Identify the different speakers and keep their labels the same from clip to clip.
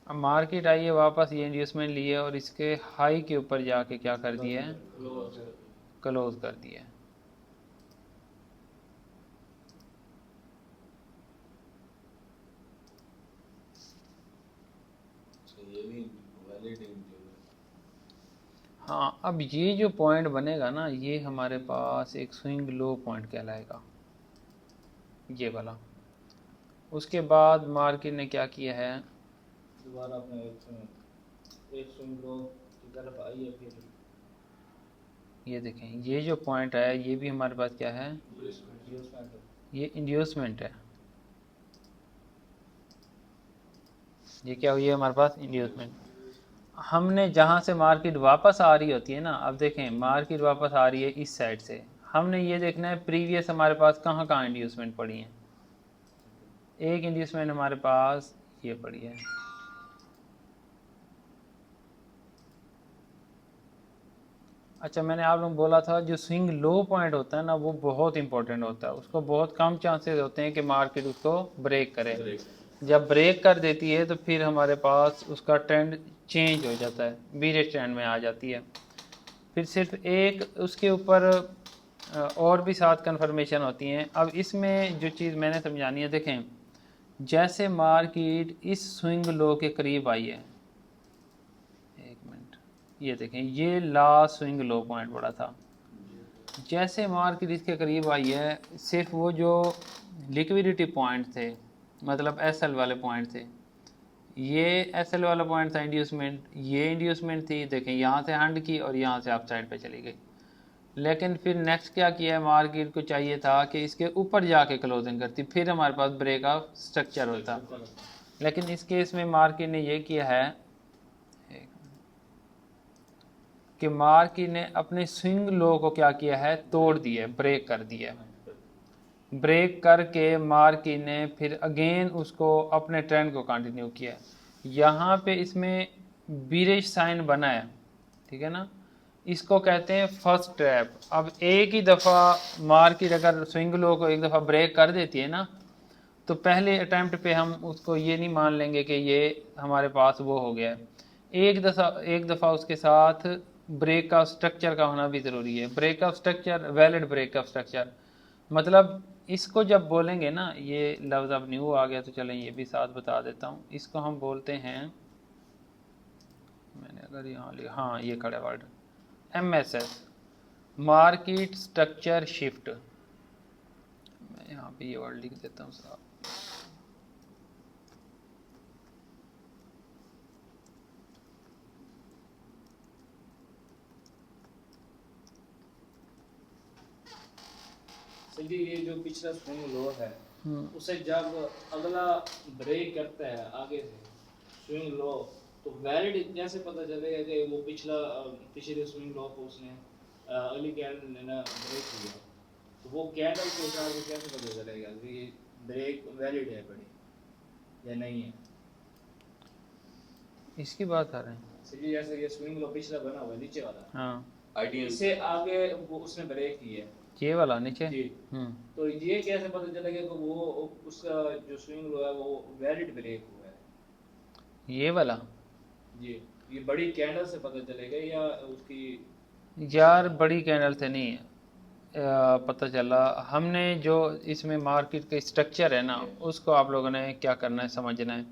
Speaker 1: अब market I है वापस, ये इंड्यूसमेंट लिए और इसके हाई के ऊपर जाके क्या कर दिया है, क्लोज कर दिया है।
Speaker 2: ये भी वैलिडेटिंग जो है।
Speaker 1: हाँ, अब ये जो पॉइंट बनेगा ना, ये हमारे पास एक स्विंग लो पॉइंट कहलाएगा, ये वाला। उसके बाद मार्केट ने क्या किया है,
Speaker 2: दोबारा अपने एक स्विंग लो की तरफ आई है, फिर
Speaker 1: ये देखें, ये जो पॉइंट है ये भी हमारे पास क्या है, ये इंड्यूसमेंट है। ये क्या हुई है हमारे पास, इंड्यूसमेंट। हमने जहाँ से मार्केट वापस आ रही होती है ना, अब देखें मार्केट वापस आ रही है इस साइड से, हमने ये देखना है प्रीवियस हमारे पास कहाँ कहाँ इंड्यूसमेंट पड़ी है। एक इंड्यूसमेंट हमारे पास ये पड़ी है, अच्छा मैंने आप लोगों को बोला था जो स्विंग लो पॉइंट होता है ना, वो बहुत इंपॉर्टेंट होता है, उसको बहुत कम चांसेस होते हैं कि मार्केट उसको ब्रेक करे। जब ब्रेक कर देती है तो फिर हमारे पास उसका ट्रेंड चेंज हो जाता है, बीरिश ट्रेंड में आ जाती है। फिर सिर्फ एक उसके ऊपर और भी 7 कन्फर्मेशन होती हैं। अब इसमें जो चीज़ मैंने समझानी है, देखें जैसे मार्केट इस स्विंग लो के करीब आई है, एक मिनट, ये देखें ये लास्ट स्विंग लो पॉइंट बड़ा था, जैसे मार्केट इसके करीब आई है, सिर्फ वो जो लिक्विडिटी पॉइंट थे, मतलब एसएल वाले पॉइंट थे, ये एसएल वाला पॉइंट था इंड्यूसमेंट, ये इंड्यूसमेंट थी, देखें यहाँ से हंड की और यहाँ से अप साइड पे चली गई। लेकिन फिर नेक्स्ट क्या किया है, मार्केट को चाहिए था कि इसके ऊपर जाके क्लोजिंग करती, फिर हमारे पास ब्रेक ऑफ स्ट्रक्चर होता। लेकिन इस केस में मार्केट ने ये किया है कि मार्केट ने अपने स्विंग लो को क्या किया है, तोड़ दिया, ब्रेक कर दिया। ब्रेक करके मार्केट ने फिर अगेन उसको अपने ट्रेंड को कंटिन्यू किया। यहाँ पे इसमें बीरिश साइन बना है, ठीक है ना, इसको कहते हैं फर्स्ट ट्रैप। अब एक ही दफ़ा मार्केट अगर स्विंग लो को एक दफ़ा ब्रेक कर देती है ना, तो पहले अटैम्प्ट पे हम उसको ये नहीं मान लेंगे कि ये हमारे पास वो हो गया है। एक दफ़ा उसके साथ ब्रेक ऑफ स्ट्रक्चर का होना भी ज़रूरी है। Break of structure, valid break of structure, मतलब इसको जब बोलेंगे ना, ये लफ्ज़ अब न्यू आ गया तो चलें ये भी साथ बता देता हूँ। इसको हम बोलते हैं, मैंने अगर यहाँ लिखा, हाँ ये खड़ा word, MSS, market structure shift. मैं यहाँ पे ये वर्ड लिख देता हूँ साहब।
Speaker 2: जी ये जो पिछला स्विंग लो है, उसे जब अगला ब्रेक करता है आगे से स्विंग लो, तो वैलिड कैसे पता चलेगा कि वो पिछले स्विंग लो को उसने अगली कैंडल ने ना ब्रेक किया, तो वो कैंडल के हिसाब से कैसे पता चलेगा कि ये ब्रेक वैलिड है बड़ी या नहीं है।
Speaker 1: इसकी बात कर रहे हैं,
Speaker 2: जी जैसे ये स्विंग लो पिछला बना हुआ है नीचे वाला,
Speaker 1: हाँ
Speaker 2: इससे आगे वो उसने ब्रेक की है,
Speaker 1: ये वाला नीचे,
Speaker 2: जी, तो ये कैसे पता चलेगा कि वो उसका जो स्विंग लो है वो वैलिड ब्रेक हुआ है।
Speaker 1: ये वाला,
Speaker 2: जी ये बड़ी कैंडल से पता चलेगा या उसकी,
Speaker 1: यार बड़ी कैंडल से नहीं पता चला। हमने जो इसमें मार्केट का स्ट्रक्चर है ना, उसको आप लोगों ने क्या करना है, समझना है।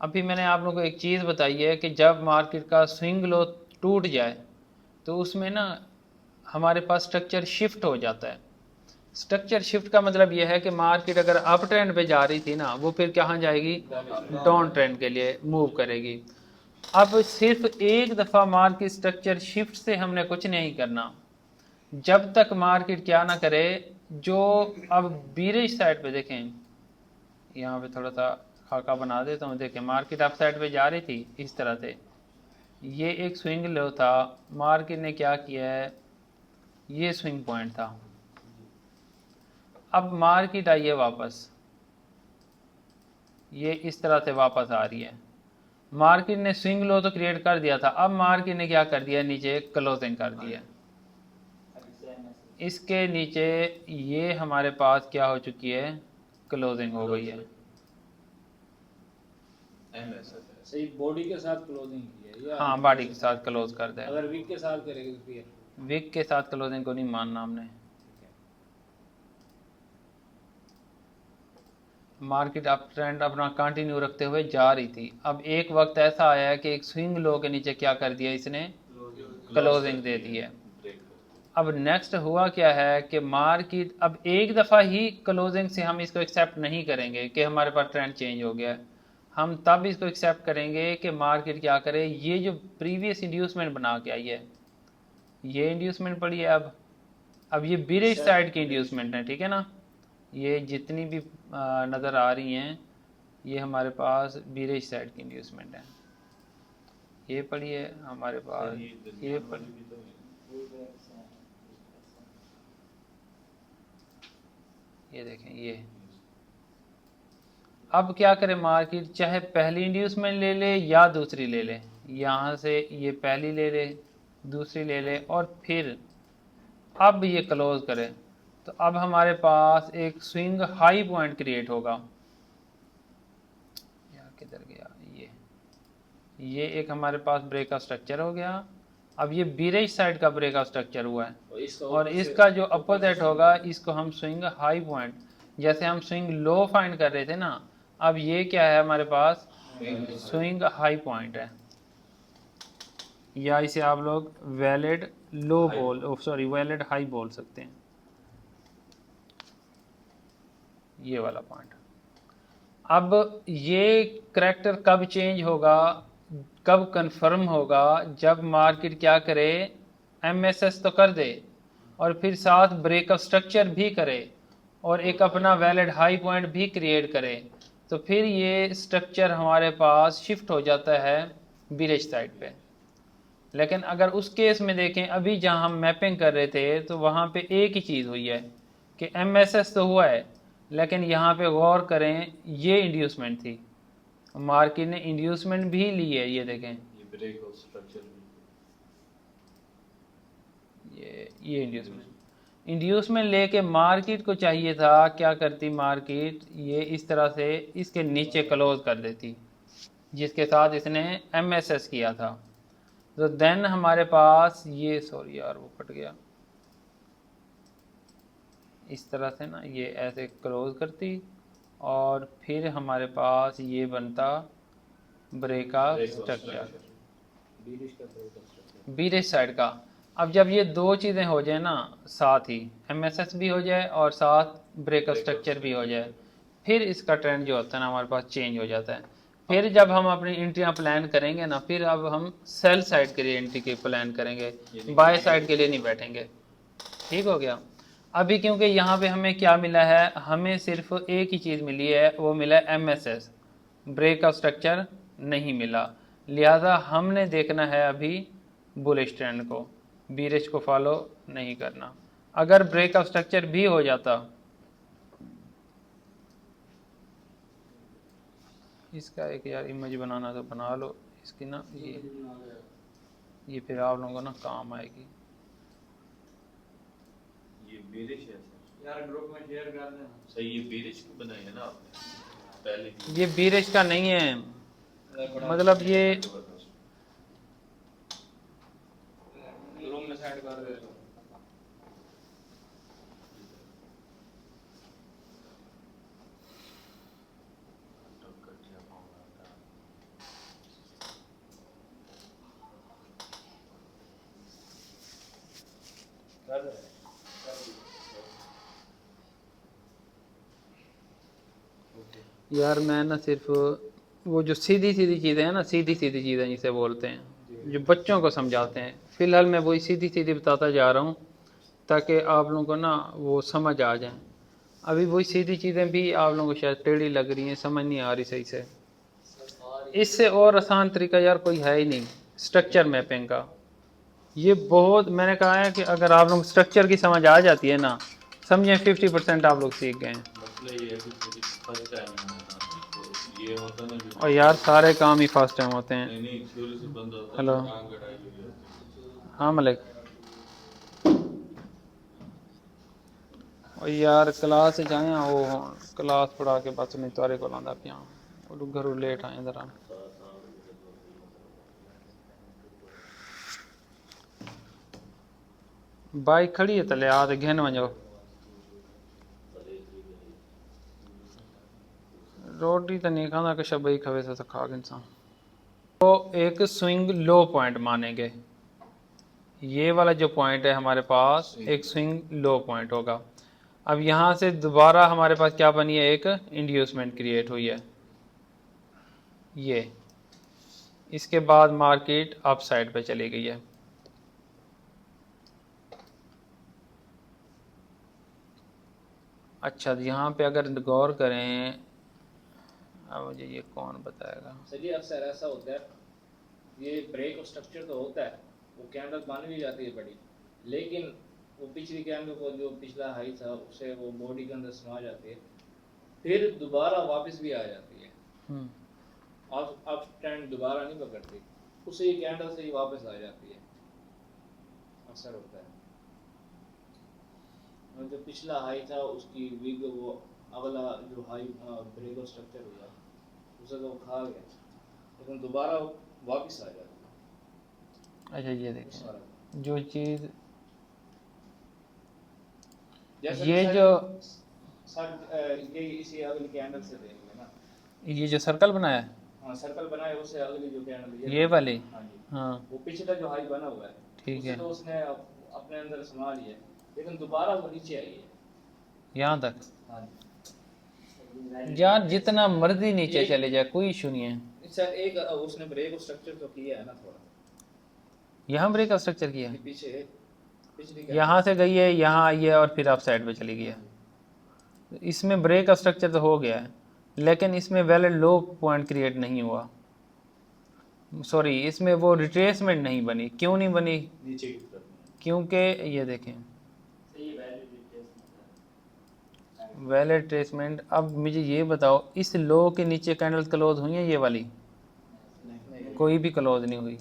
Speaker 1: अभी मैंने आप लोगों को एक चीज़ बताई है कि जब मार्केट का स्विंग लो टूट जाए तो उसमें ना हमारे पास स्ट्रक्चर शिफ्ट हो जाता है। स्ट्रक्चर शिफ्ट का मतलब यह है कि मार्केट अगर अप ट्रेंड पे जा रही थी ना, वो फिर कहाँ जाएगी, डाउन ट्रेंड के लिए मूव करेगी। अब सिर्फ एक दफ़ा मार्केट स्ट्रक्चर शिफ्ट से हमने कुछ नहीं करना, जब तक मार्केट क्या ना करे, जो अब बीरिश साइड पे देखें, यहाँ पे थोड़ा सा खाका बना देता हूँ, देखें मार्केट अप साइड पे जा रही थी इस तरह से, ये एक स्विंग लो था, मार्केट ने क्या किया है, ये स्विंग पॉइंट था। अब मार्केट आई है वापस, ये इस तरह से वापस आ रही है। मार्केट ने स्विंग लो तो क्रिएट कर दिया था, अब मार्केट ने क्या कर दिया, नीचे क्लोजिंग कर दिया। इसके नीचे ये हमारे पास क्या हो चुकी है, क्लोजिंग हो गई है।
Speaker 2: सही बॉडी के साथ क्लोजिंग की है या
Speaker 1: हाँ बॉडी के साथ क्लोज कर दें।
Speaker 2: अगर विक के साथ करेगी तो फिर
Speaker 1: विक के साथ क्लोजिंग को नहीं मानना हमने। मार्केट अप ट्रेंड अपना कंटिन्यू रखते हुए जा रही थी। अब एक वक्त ऐसा आया है कि एक स्विंग लो के नीचे क्या कर दिया इसने, क्लोजिंग दे दी है। अब नेक्स्ट हुआ क्या है कि मार्केट अब एक दफ़ा ही क्लोजिंग से हम इसको एक्सेप्ट नहीं करेंगे कि हमारे पास ट्रेंड चेंज हो गया है। हम तब इसको एक्सेप्ट करेंगे कि मार्केट क्या करे, ये जो प्रीवियस इंड्यूसमेंट बना के आई है, ये इंड्यूसमेंट पड़ी है। अब ये बीरिश साइड की इंड्यूसमेंट है, ठीक है ना। ये जितनी भी नज़र आ रही हैं ये हमारे पास बीरिश साइड की इंड्यूसमेंट है। ये पड़ी है हमारे पास, ये पड़ी, ये देखें ये। अब क्या करे मार्केट, चाहे पहली इंड्यूसमेंट ले ले या दूसरी ले ले, यहाँ से ये पहली ले ले, दूसरी ले ले और फिर अब ये क्लोज करे, तो अब हमारे पास एक स्विंग हाई पॉइंट क्रिएट होगा। यार किधर गया ये एक हमारे पास ब्रेक का स्ट्रक्चर हो गया। अब ये बीरिश साइड का ब्रेक का स्ट्रक्चर हुआ है और इसका जो अपोजिट होगा इसको हम स्विंग हाई पॉइंट, जैसे हम स्विंग लो फाइंड कर रहे थे ना, अब ये क्या है हमारे पास, स्विंग हाई पॉइंट है, या इसे आप लोग वैलिड लो बोल, सॉरी वैलिड हाई बोल सकते हैं, ये वाला पॉइंट। अब ये करैक्टर कब चेंज होगा, कब कंफर्म होगा, जब मार्केट क्या करे, एमएसएस तो कर दे और फिर साथ ब्रेकअप स्ट्रक्चर भी करे और एक अपना वैलिड हाई पॉइंट भी क्रिएट करे, तो फिर ये स्ट्रक्चर हमारे पास शिफ्ट हो जाता है बीरिश साइड पे। लेकिन अगर उस केस में देखें, अभी जहां हम मैपिंग कर रहे थे तो वहां पे एक ही चीज़ हुई है कि एमएसएस तो हुआ है, लेकिन यहाँ पे गौर करें ये इंड्यूसमेंट थी, मार्केट ने इंड्यूसमेंट भी ली है, ये देखें
Speaker 3: ये ब्रेक और स्ट्रक्चर
Speaker 1: ये इंड्यूसमेंट लेके मार्केट को चाहिए था क्या करती मार्केट, ये इस तरह से इसके नीचे क्लोज कर देती, जिसके साथ इसने एमएसएस किया था। तो देन हमारे पास ये, सॉरी यार वो कट गया, इस तरह से ना ये ऐसे क्लोज करती और फिर हमारे पास ये बनता ब्रेक का स्ट्रक्चर, बीरिश साइड का। अब जब ये दो चीज़ें हो जाए ना साथ ही, एमएसएस भी हो जाए और साथ ब्रेक स्ट्रक्चर भी हो जाए, फिर इसका ट्रेंड जो होता है ना हमारे पास चेंज हो जाता है। फिर जब हम अपनी एंट्रियाँ प्लान करेंगे ना, फिर अब हम सेल साइड के लिए एंट्री के प्लान करेंगे, बाय साइड के लिए नहीं बैठेंगे। ठीक हो गया। अभी क्योंकि यहाँ पे हमें क्या मिला है, हमें सिर्फ एक ही चीज़ मिली है, वो मिला है एमएसएस, ब्रेक का स्ट्रक्चर नहीं मिला, लिहाजा हमने देखना है अभी बुलिश ट्रेंड को, बीरिश को फॉलो नहीं करना। अगर ब्रेक का स्ट्रक्चर भी हो जाता, इसका एक यार इमेज बनाना तो बना लो इसकी ना, ये फिर आप लोगों को ना काम आएगी।
Speaker 3: ये बीरिश है
Speaker 2: यार ग्रुप में शेयर कर देना।
Speaker 3: सही, ये बीरिश की बनाई है ना आपने पहले की?
Speaker 1: ये बीरिश का नहीं है, मतलब ये
Speaker 2: रूम में साइड कर दे।
Speaker 1: यार मैं ना सिर्फ वो जो सीधी सीधी चीज़ें हैं ना, सीधी सीधी चीज़ें जिसे बोलते हैं, जो बच्चों को समझाते हैं, फ़िलहाल मैं वही सीधी सीधी बताता जा रहा हूँ ताकि आप लोगों को ना वो समझ आ जाए। अभी वही सीधी चीज़ें भी आप लोगों को शायद टेढ़ी लग रही हैं, समझ नहीं आ रही सही से। इससे और आसान तरीका यार कोई है ही नहीं स्ट्रक्चर मैपिंग का। ये बहुत, मैंने कहा है कि अगर आप लोग स्ट्रक्चर की समझ आ जाती है ना, समझें 50% आप लोग सीख गए हैं।
Speaker 3: मतलब ये है कि फर्स्ट टाइम है ना, तो ये होता ना जो
Speaker 1: और यार सारे काम ही फर्स्ट टाइम होते हैं।
Speaker 3: नहीं शुरू से बंद होता है,
Speaker 1: हेलो,
Speaker 3: काम कटाई हुई होती है।
Speaker 1: हाँ मलिक। और यार क्लास जाए वो क्लास पढ़ा के बस नहीं तारे को लांदा पिया, और घरों लेट आए जरा। बाइक खड़ी है तले आ घेन वञो। रोटी तो नहीं खाना कि शबई खवे से खा इंसान। तो एक स्विंग लो पॉइंट मानेंगे, ये वाला जो पॉइंट है हमारे पास एक स्विंग लो पॉइंट होगा। अब यहाँ से दोबारा हमारे पास क्या बनी है, एक इंड्यूसमेंट क्रिएट हुई है ये। इसके बाद मार्केट अप साइड पे चली गई है। अच्छा यहाँ पे अगर गौर करें, अब मुझे ये कौन बताएगा।
Speaker 2: सर ये अक्सर ऐसा होता है, ये ब्रेक और स्ट्रक्चर तो होता है, वो कैंडल बन भी जाती है बड़ी, लेकिन वो पिछली कैंडल को जो पिछला हाई था उससे वो बॉडी के अंदर समा जाती है, फिर दोबारा वापस भी आ जाती है। अब ट्रेंड दोबारा नहीं पकड़ती, उसी कैंडल से ही वापस आ जाती है, अक्सर होता है। और जो पिछला हाई था उसकी विग वो अगला जो हाई ब्रेक और स्ट्रक्चर हुआ उसे तो खा गया, लेकिन दोबारा वापस आ जाती है।
Speaker 1: अच्छा ये देखें जो चीज़, ये जो
Speaker 2: ये इसी अगली कैंडल से देंगे ना,
Speaker 1: ये जो सर्कल बनाया है,
Speaker 2: हाँ सर्कल बनाए उससे अगली जो कैंडल
Speaker 1: ये वाली,
Speaker 2: हाँ जी,
Speaker 1: हाँ
Speaker 2: वो पिछला जो हाई बना हुआ है
Speaker 1: ठीक है,
Speaker 2: तो उसने अपने अंदर समा लिया, लेकिन दोबारा वो नीचे आई है
Speaker 1: यहाँ तक।
Speaker 2: हाँ
Speaker 1: यार जितना मर्जी नीचे चले जाए कोई इशू नहीं है।
Speaker 2: सर एक उसने ब्रेक स्ट्रक्चर तो किया है ना थोड़ा,
Speaker 1: यहाँ ब्रेक का स्ट्रक्चर किया है,
Speaker 2: पीछे पिछली
Speaker 1: यहाँ से गई है, यहाँ आई है और फिर अप साइड पे चली गई है। तो इसमें ब्रेक का स्ट्रक्चर तो हो गया है, लेकिन इसमें वैलिड लो पॉइंट क्रिएट नहीं हुआ, सॉरी इसमें वो रिट्रेसमेंट नहीं बनी। क्यों नहीं बनी?
Speaker 3: नीचे की तरफ।
Speaker 1: क्योंकि ये देखें वैलिड ट्रेसमेंट। अब मुझे ये बताओ इस लो के नीचे कैंडल क्लोज हुई है ये वाली? कोई भी क्लोज नहीं हुई।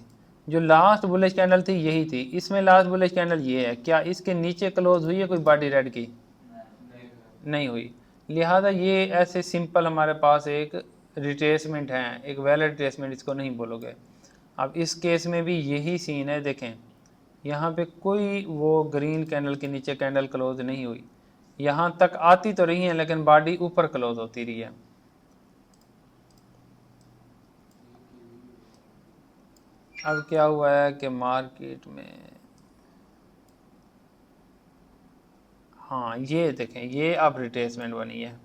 Speaker 1: जो लास्ट बुलिश कैंडल थी यही थी, इसमें लास्ट बुलिश कैंडल ये है, क्या इसके नीचे क्लोज हुई है कोई बॉडी रेड की? नहीं हुई। लिहाजा ये ऐसे सिंपल हमारे पास एक रिट्रेसमेंट है, एक वैलिड रिट्रेसमेंट इसको नहीं बोलोगे। अब इस केस में भी यही सीन है, देखें यहाँ पे कोई वो ग्रीन कैंडल के नीचे कैंडल क्लोज नहीं हुई, यहाँ तक आती तो रही है लेकिन बॉडी ऊपर क्लोज होती रही है। अब क्या हुआ है कि मार्केट में, हाँ ये देखें ये अब रिट्रेसमेंट बनी है।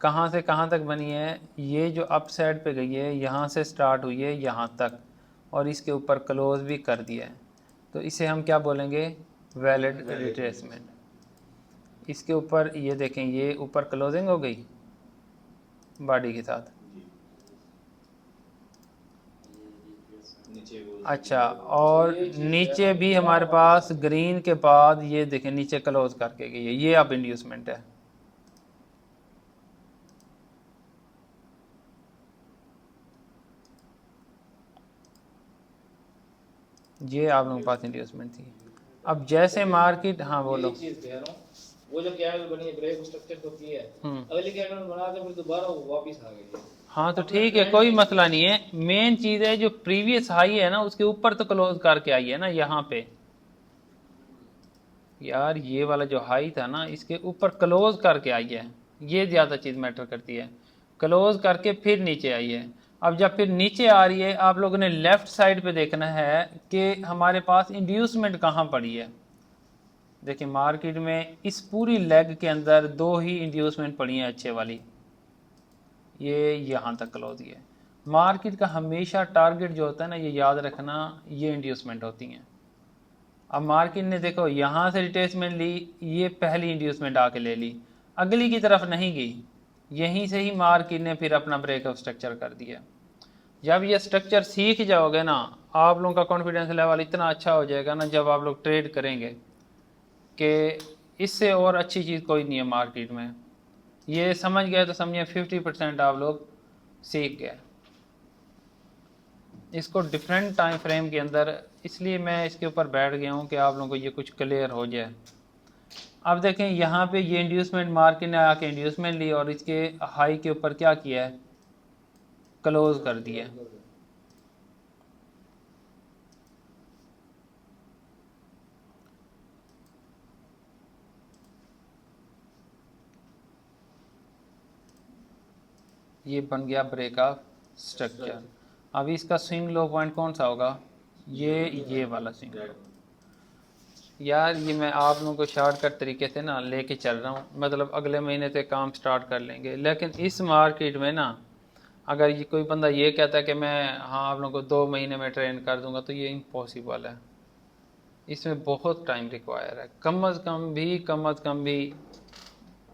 Speaker 1: कहाँ से कहाँ तक बनी है? ये जो अप साइड पे गई है यहाँ से स्टार्ट हुई है यहाँ तक, और इसके ऊपर क्लोज भी कर दिया है, तो इसे हम क्या बोलेंगे? Valid retracement. इसके ऊपर ये देखें ये ऊपर क्लोजिंग हो गई बॉडी के साथ। अच्छा और नीचे भी हमारे पास ग्रीन के बाद ये देखें नीचे क्लोज करके गई है, ये अब इंड्यूसमेंट है। ये आप लोगों के पास इंड्यूसमेंट थी। अब जैसे मार्केट, हाँ बोलो।
Speaker 2: चीज कह रहा हूँ, वो जो कैंडल बनी है ब्रेक स्ट्रक्चर तो की है, अगली कैंडल बना के फिर दोबारा वो वापस आ गई है।
Speaker 1: हाँ तो ठीक है कोई मसला नहीं है। मेन चीज़ है जो प्रीवियस हाई है ना उसके ऊपर तो क्लोज करके आई है ना यहाँ पे। यार ये वाला जो हाई था ना इसके ऊपर क्लोज करके आई है, ये ज़्यादा चीज़ मैटर करती है। क्लोज करके फिर नीचे आई है। अब जब फिर नीचे आ रही है आप लोगों ने लेफ्ट साइड पे देखना है कि हमारे पास इंड्यूसमेंट कहाँ पड़ी है। देखिए मार्केट में इस पूरी लेग के अंदर दो ही इंड्यूसमेंट पड़ी हैं अच्छे वाली, ये यहाँ तक क्लोज है। मार्केट का हमेशा टारगेट जो होता है ना ये याद रखना, ये इंड्यूसमेंट होती हैं। अब मार्केट ने देखो यहाँ से रिट्रेसमेंट ली, ये पहली इंड्यूसमेंट आके ले ली, अगली की तरफ नहीं गई, यहीं से ही मार्केट ने फिर अपना ब्रेकअप स्ट्रक्चर कर दिया। जब ये स्ट्रक्चर सीख जाओगे ना आप लोगों का कॉन्फिडेंस लेवल इतना अच्छा हो जाएगा ना, जब आप लोग ट्रेड करेंगे कि इससे और अच्छी चीज़ कोई नहीं है मार्केट में। ये समझ गए तो समझिए 50% आप लोग सीख गए इसको डिफरेंट टाइम फ्रेम के अंदर। इसलिए मैं इसके ऊपर बैठ गया हूँ कि आप लोगों को ये कुछ क्लियर हो जाए। अब देखें यहाँ पे ये इंड्यूसमेंट मार्केट ने आके इंड्यूसमेंट ली और इसके हाई के ऊपर क्या किया है, क्लोज कर दिया। ये बन गया ब्रेक ऑफ स्ट्रक्चर। अब इसका स्विंग लो पॉइंट कौन सा होगा? ये वाला स्विंग लो। यार ये मैं आप लोगों को शॉर्टकट तरीके से ना लेके चल रहा हूँ, मतलब अगले महीने से काम स्टार्ट कर लेंगे। लेकिन इस मार्केट में ना अगर ये कोई बंदा ये कहता है कि मैं हाँ आप लोगों को 2 महीने में ट्रेन कर दूंगा, तो ये इम्पॉसिबल है। इसमें बहुत टाइम रिक्वायर है। कम अज़ कम भी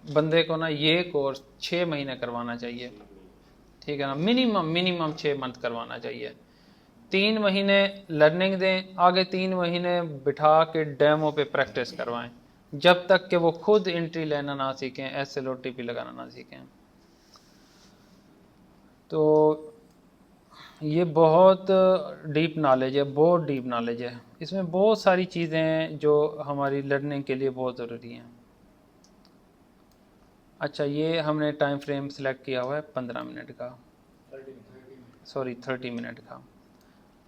Speaker 1: बंदे को ना ये कोर्स 6 महीने करवाना चाहिए, ठीक है ना। मिनिमम 6 मंथ करवाना चाहिए। 3 महीने लर्निंग दें, आगे 3 महीने बिठा के डेमो पे प्रैक्टिस करवाएं, जब तक कि वो खुद एंट्री लेना ना सीखें, SLOTP लगाना ना सीखें। तो ये बहुत डीप नॉलेज है, बहुत डीप नॉलेज है। इसमें बहुत सारी चीज़ें हैं जो हमारी लर्निंग के लिए बहुत ज़रूरी हैं। अच्छा, ये हमने टाइम फ्रेम सेलेक्ट किया हुआ है 15 मिनट का, 30 मिनट का।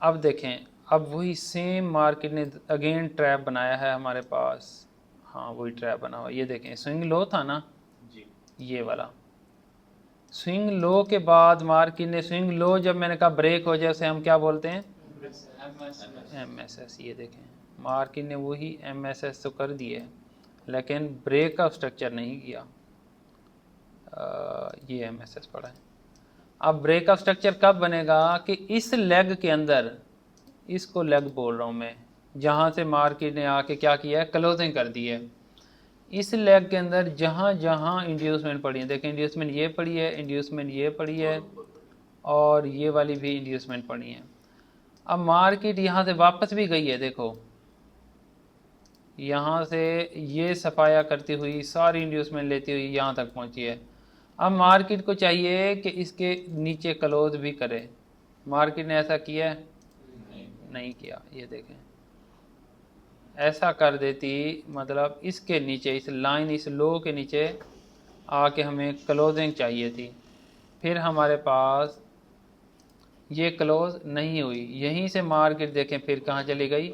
Speaker 1: अब देखें, अब वही सेम मार्केट ने अगेन ट्रैप बनाया है हमारे पास। हाँ वही ट्रैप बना हुआ, ये देखें स्विंग लो था ना
Speaker 3: जी,
Speaker 1: ये वाला। स्विंग लो के बाद मार्केट ने स्विंग लो जब मैंने कहा ब्रेक हो जाए उसे हम क्या बोलते हैं? MSS। ये देखें मार्केट ने वही MSS तो कर दिए लेकिन ब्रेक का स्ट्रक्चर नहीं किया। ये MSS पड़ा है। अब ब्रेक ऑफ स्ट्रक्चर कब बनेगा कि इस लेग के अंदर, इसको लेग बोल रहा हूँ मैं, जहाँ से मार्केट ने आके क्या किया है, क्लोजिंग कर दी है। इस लेग के अंदर जहाँ जहाँ इंड्यूसमेंट पड़ी है, देखें इंड्यूसमेंट ये पड़ी है, इंड्यूसमेंट ये पड़ी है, और ये वाली भी इंड्यूसमेंट पड़ी है। अब मार्केट यहाँ से वापस भी गई है, देखो यहाँ से ये सफाया करती हुई सारी इंड्यूसमेंट लेती हुई यहाँ तक पहुँची है। अब मार्केट को चाहिए कि इसके नीचे क्लोज भी करे। मार्केट ने ऐसा किया है? नहीं किया। ये देखें ऐसा कर देती, मतलब इसके नीचे, इस लाइन, इस लो के नीचे आके हमें क्लोजिंग चाहिए थी, फिर हमारे पास ये क्लोज नहीं हुई। यहीं से मार्केट देखें फिर कहाँ चली गई,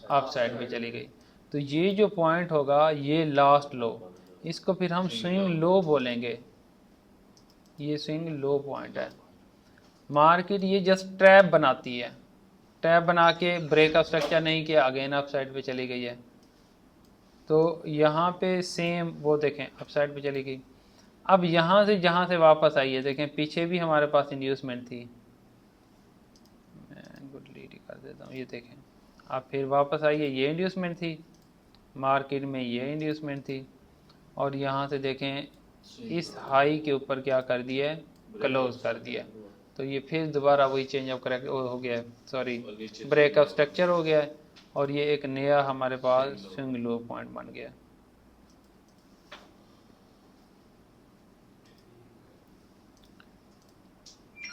Speaker 1: अप साइड पे चली गई। तो ये जो पॉइंट होगा ये लास्ट लो, इसको फिर हम स्विंग लो बोलेंगे। ये स्विंग लो पॉइंट है। मार्केट ये जस्ट ट्रैप बनाती है, ट्रैप बना के ब्रेक ऑफ स्ट्रक्चर नहीं किया, अगेन अप साइड पे चली गई है। तो यहाँ पे सेम वो देखें अप साइड पे चली गई। अब यहाँ से जहाँ से वापस आई है, देखें पीछे भी हमारे पास इंड्यूसमेंट थी, मैं इनको डिलीट कर देता हूँ। ये देखें अब फिर वापस आई है, ये इंड्यूसमेंट थी मार्केट में, ये इंड्यूसमेंट थी, और यहाँ से देखें इस हाई के ऊपर क्या कर दिया है, क्लोज कर दिया। तो ये फिर दोबारा वही चेंज ऑफ करेक्ट हो गया है, सॉरी ब्रेक ऑफ स्ट्रक्चर हो गया है, और ये एक नया हमारे पास स्विंग लो पॉइंट बन गया।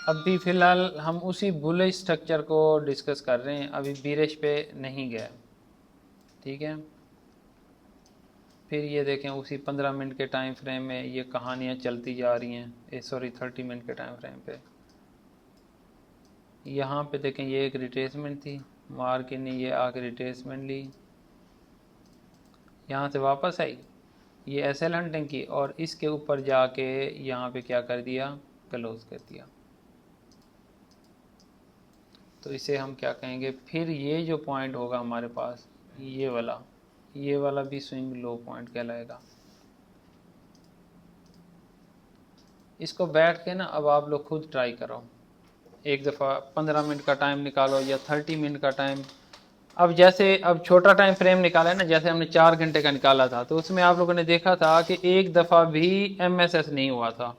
Speaker 1: अभी फ़िलहाल हम उसी बुलिश स्ट्रक्चर को डिस्कस कर रहे हैं, अभी बीरिश पे नहीं गए, ठीक है। फिर ये देखें उसी 15 मिनट के टाइम फ्रेम में ये कहानियाँ चलती जा रही हैं, सॉरी 30 मिनट के टाइम फ्रेम पे। यहाँ पे देखें ये एक रिट्रेसमेंट थी, मार्केट ने ये आके रिट्रेसमेंट ली, यहाँ से वापस आई, ये एसएल हंटिंग की, और इसके ऊपर जाके यहाँ पे क्या कर दिया, क्लोज कर दिया। तो इसे हम क्या कहेंगे, फिर ये जो पॉइंट होगा हमारे पास ये वाला भी स्विंग लो पॉइंट कहलाएगा। इसको बैठ के ना अब आप लोग खुद ट्राई करो, एक दफ़ा 15 मिनट का टाइम निकालो या 30 मिनट का टाइम। अब जैसे अब छोटा टाइम फ्रेम निकाला है ना, जैसे हमने 4 घंटे का निकाला था, तो उसमें आप लोगों ने देखा था कि एक दफ़ा भी MSS नहीं हुआ था,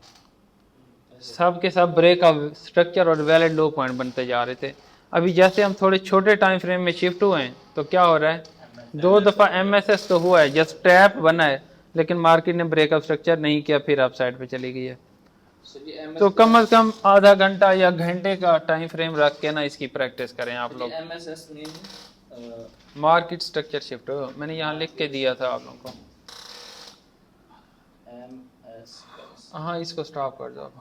Speaker 1: सब के सब ब्रेक ऑफ स्ट्रक्चर और वैलिड लो पॉइंट बनते जा रहे थे। अभी जैसे हम थोड़े छोटे टाइम फ्रेम में शिफ्ट हुए हैं तो क्या हो रहा है, 2 दफ़ा MSS तो हुआ है, जस्ट ट्रैप बना है, लेकिन मार्केट ने ब्रेक ऑफ स्ट्रक्चर नहीं किया, फिर अप साइड पे चली गई है। तो कम से कम आधा घंटा या घंटे का टाइम फ्रेम रख के ना इसकी प्रैक्टिस करें आप लोग।
Speaker 2: MSS
Speaker 1: मार्केट स्ट्रक्चर शिफ्ट मैंने यहाँ लिख के दिया था आप लोगों को। हाँ इसको स्टॉप कर दो।